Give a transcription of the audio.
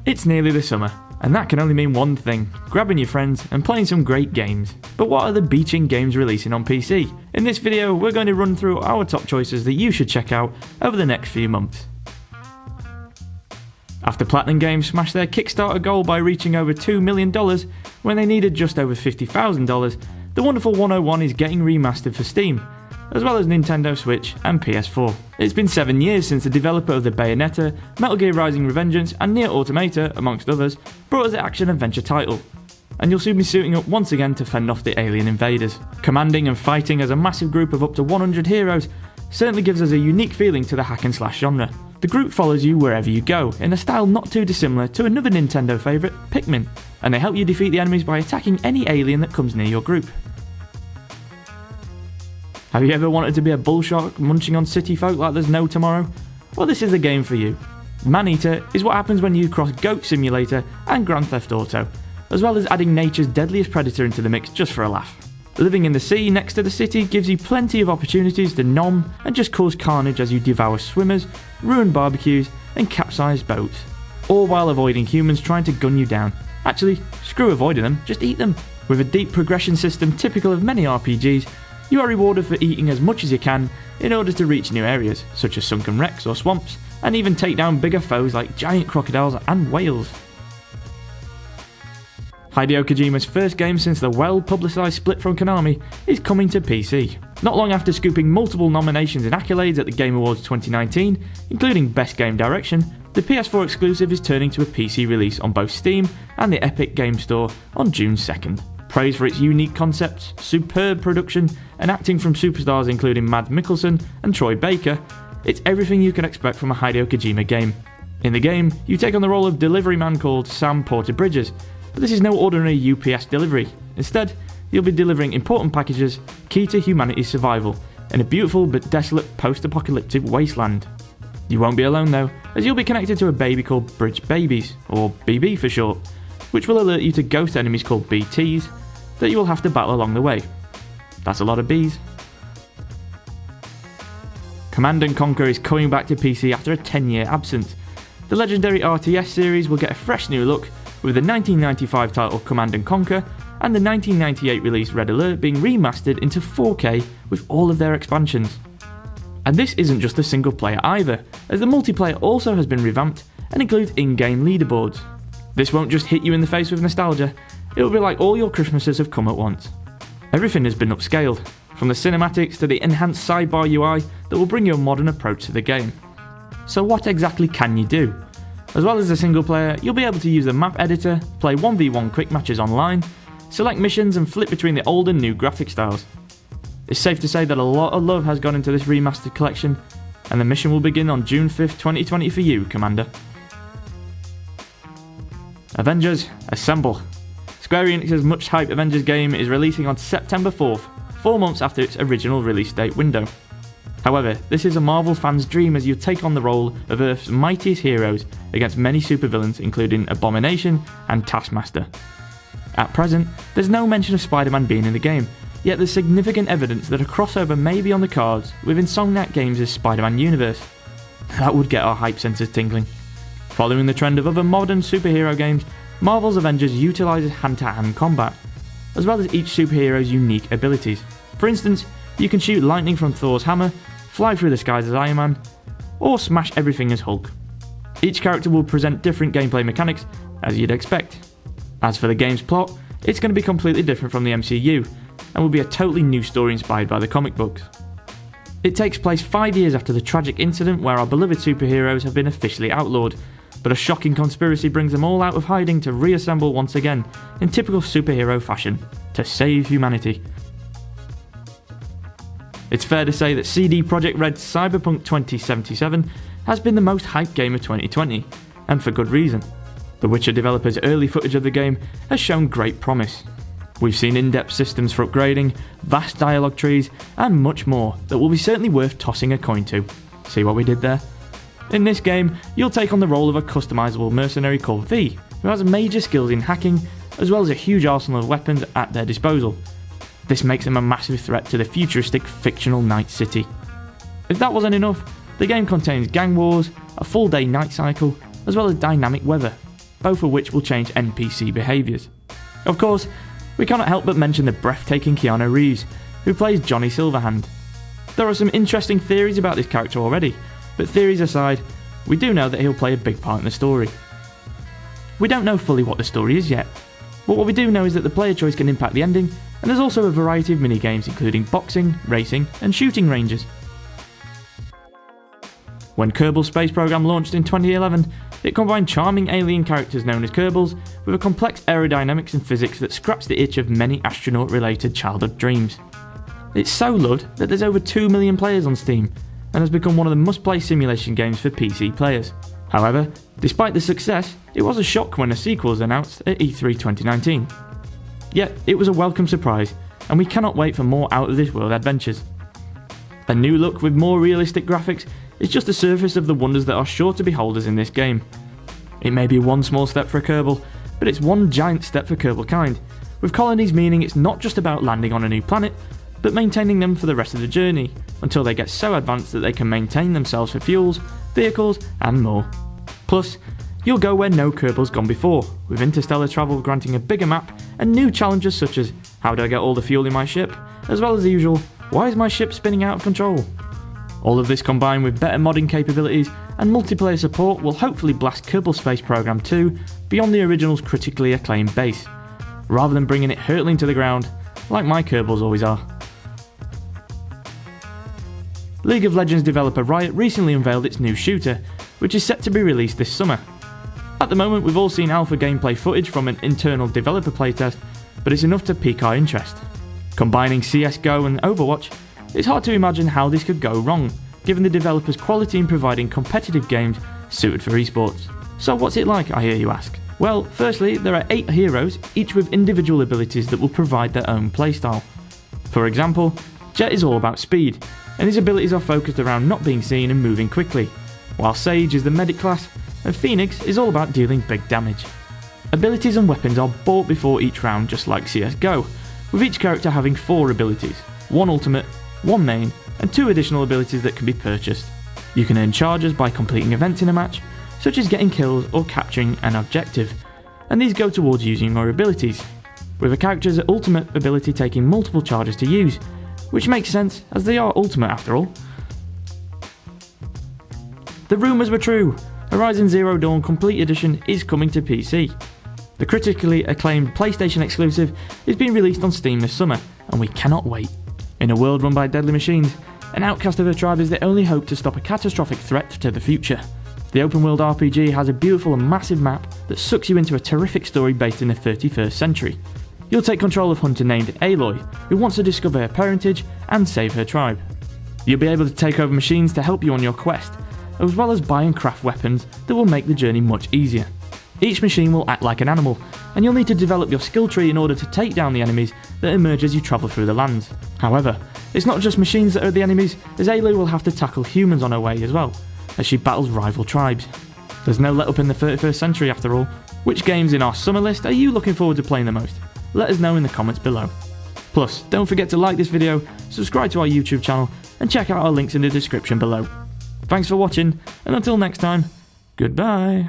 It's nearly the summer, and that can only mean one thing: grabbing your friends and playing some great games. But what are the beaching games releasing on PC? In this video, we're going to run through our top choices that you should check out over the next few months. After Platinum Games smashed their Kickstarter goal by reaching over $2 million when they needed just over $50,000, the wonderful 101 is getting remastered for Steam, as well as Nintendo Switch and PS4. It's been 7 years since the developer of the Bayonetta, Metal Gear Rising: Revengeance and Nier Automata, amongst others, brought us the action-adventure title, and you'll soon be suiting up once again to fend off the alien invaders. Commanding and fighting as a massive group of up to 100 heroes certainly gives us a unique feeling to the hack and slash genre. The group follows you wherever you go, in a style not too dissimilar to another Nintendo favourite, Pikmin, and they help you defeat the enemies by attacking any alien that comes near your group. Have you ever wanted to be a bull shark munching on city folk like there's no tomorrow? Well, this is the game for you. Maneater is what happens when you cross Goat Simulator and Grand Theft Auto, as well as adding nature's deadliest predator into the mix just for a laugh. Living in the sea next to the city gives you plenty of opportunities to nom and just cause carnage as you devour swimmers, ruin barbecues and capsize boats, all while avoiding humans trying to gun you down. Actually, screw avoiding them, just eat them. With a deep progression system typical of many RPGs, you are rewarded for eating as much as you can in order to reach new areas, such as sunken wrecks or swamps, and even take down bigger foes like giant crocodiles and whales. Hideo Kojima's first game since the well-publicised split from Konami is coming to PC. Not long after scooping multiple nominations and accolades at the Game Awards 2019, including Best Game Direction, the PS4 exclusive is turning to a PC release on both Steam and the Epic Game Store on June 2nd. Praised for its unique concepts, superb production, and acting from superstars including Mads Mikkelsen and Troy Baker, it's everything you can expect from a Hideo Kojima game. In the game, you take on the role of delivery man called Sam Porter-Bridges, but this is no ordinary UPS delivery. Instead, you'll be delivering important packages key to humanity's survival in a beautiful but desolate post-apocalyptic wasteland. You won't be alone though, as you'll be connected to a baby called Bridge Babies, or BB for short, which will alert you to ghost enemies called BTs that you will have to battle along the way. That's a lot of Bs. Command & Conquer is coming back to PC after a 10-year absence. The legendary RTS series will get a fresh new look, with the 1995 title Command & Conquer and the 1998 release Red Alert being remastered into 4K with all of their expansions. And this isn't just a single player either, as the multiplayer also has been revamped and includes in-game leaderboards. This won't just hit you in the face with nostalgia, it will be like all your Christmases have come at once. Everything has been upscaled, from the cinematics to the enhanced sidebar UI that will bring you a modern approach to the game. So what exactly can you do? As well as the single player, you'll be able to use the map editor, play 1v1 quick matches online, select missions and flip between the old and new graphic styles. It's safe to say that a lot of love has gone into this remastered collection, and the mission will begin on June 5th, 2020 for you, Commander. Avengers, assemble! Square Enix's much-hyped Avengers game is releasing on September 4th, 4 months after its original release date window. However, this is a Marvel fan's dream as you take on the role of Earth's mightiest heroes against many supervillains including Abomination and Taskmaster. At present, there's no mention of Spider-Man being in the game, yet there's significant evidence that a crossover may be on the cards with Insomniac Games' Spider-Man universe. That would get our hype sensors tingling. Following the trend of other modern superhero games, Marvel's Avengers utilises hand-to-hand combat, as well as each superhero's unique abilities. For instance, you can shoot lightning from Thor's hammer, fly through the skies as Iron Man, or smash everything as Hulk. Each character will present different gameplay mechanics, as you'd expect. As for the game's plot, it's going to be completely different from the MCU, and will be a totally new story inspired by the comic books. It takes place 5 years after the tragic incident where our beloved superheroes have been officially outlawed, but a shocking conspiracy brings them all out of hiding to reassemble once again, in typical superhero fashion, to save humanity. It's fair to say that CD Projekt Red's Cyberpunk 2077 has been the most hyped game of 2020, and for good reason. The Witcher developers' early footage of the game has shown great promise. We've seen in-depth systems for upgrading, vast dialogue trees, and much more that will be certainly worth tossing a coin to. See what we did there? In this game, you'll take on the role of a customisable mercenary called V, who has major skills in hacking, as well as a huge arsenal of weapons at their disposal. This makes them a massive threat to the futuristic fictional Night City. If that wasn't enough, the game contains gang wars, a full day night cycle, as well as dynamic weather. both of which will change NPC behaviours. Of course, we cannot help but mention the breathtaking Keanu Reeves, who plays Johnny Silverhand. There are some interesting theories about this character already, but theories aside, we do know that he'll play a big part in the story. We don't know fully what the story is yet, but what we do know is that the player choice can impact the ending, and there's also a variety of minigames including boxing, racing, and shooting ranges. When Kerbal Space Program launched in 2011, it combined charming alien characters known as Kerbals with a complex aerodynamics and physics that scratched the itch of many astronaut-related childhood dreams. It's so loved that there's over 2 million players on Steam, and has become one of the must-play simulation games for PC players. However, despite the success, it was a shock when a sequel was announced at E3 2019. Yet, it was a welcome surprise, and we cannot wait for more out-of-this-world adventures. A new look with more realistic graphics is just the surface of the wonders that are sure to behold us in this game. It may be one small step for a Kerbal, but it's one giant step for Kerbal kind, with colonies meaning it's not just about landing on a new planet, but maintaining them for the rest of the journey, until they get so advanced that they can maintain themselves for fuels, vehicles, and more. Plus, you'll go where no Kerbal's gone before, with interstellar travel granting a bigger map and new challenges such as how do I get all the fuel in my ship, as well as the usual why is my ship spinning out of control. All of this combined with better modding capabilities and multiplayer support will hopefully blast Kerbal Space Program 2 beyond the original's critically acclaimed base, rather than bringing it hurtling to the ground like my Kerbals always are. League of Legends developer Riot recently unveiled its new shooter, which is set to be released this summer. At the moment we've all seen alpha gameplay footage from an internal developer playtest, but it's enough to pique our interest. Combining CSGO and Overwatch, it's hard to imagine how this could go wrong, given the developer's quality in providing competitive games suited for esports. So what's it like, I hear you ask? Well, firstly, there are 8 heroes, each with individual abilities that will provide their own playstyle. For example, Jet is all about speed, and his abilities are focused around not being seen and moving quickly, while Sage is the medic class, and Phoenix is all about dealing big damage. Abilities and weapons are bought before each round just like CSGO, with each character having 4 abilities, 1 ultimate, 1 main, and 2 additional abilities that can be purchased. You can earn charges by completing events in a match, such as getting kills or capturing an objective, and these go towards using your abilities, with a character's ultimate ability taking multiple charges to use, which makes sense as they are ultimate after all. The rumours were true, Horizon Zero Dawn Complete Edition is coming to PC. The critically acclaimed PlayStation exclusive is being released on Steam this summer, and we cannot wait. In a world run by deadly machines, an outcast of her tribe is the only hope to stop a catastrophic threat to the future. The open world RPG has a beautiful and massive map that sucks you into a terrific story based in the 31st century. You'll take control of a hunter named Aloy, who wants to discover her parentage and save her tribe. You'll be able to take over machines to help you on your quest, as well as buy and craft weapons that will make the journey much easier. Each machine will act like an animal, and you'll need to develop your skill tree in order to take down the enemies that emerge as you travel through the lands. However, it's not just machines that are the enemies, as Aloy will have to tackle humans on her way as well, as she battles rival tribes. There's no let up in the 31st century after all. Which games in our summer list are you looking forward to playing the most? Let us know in the comments below. Plus, don't forget to like this video, subscribe to our YouTube channel, and check out our links in the description below. Thanks for watching, and until next time, goodbye.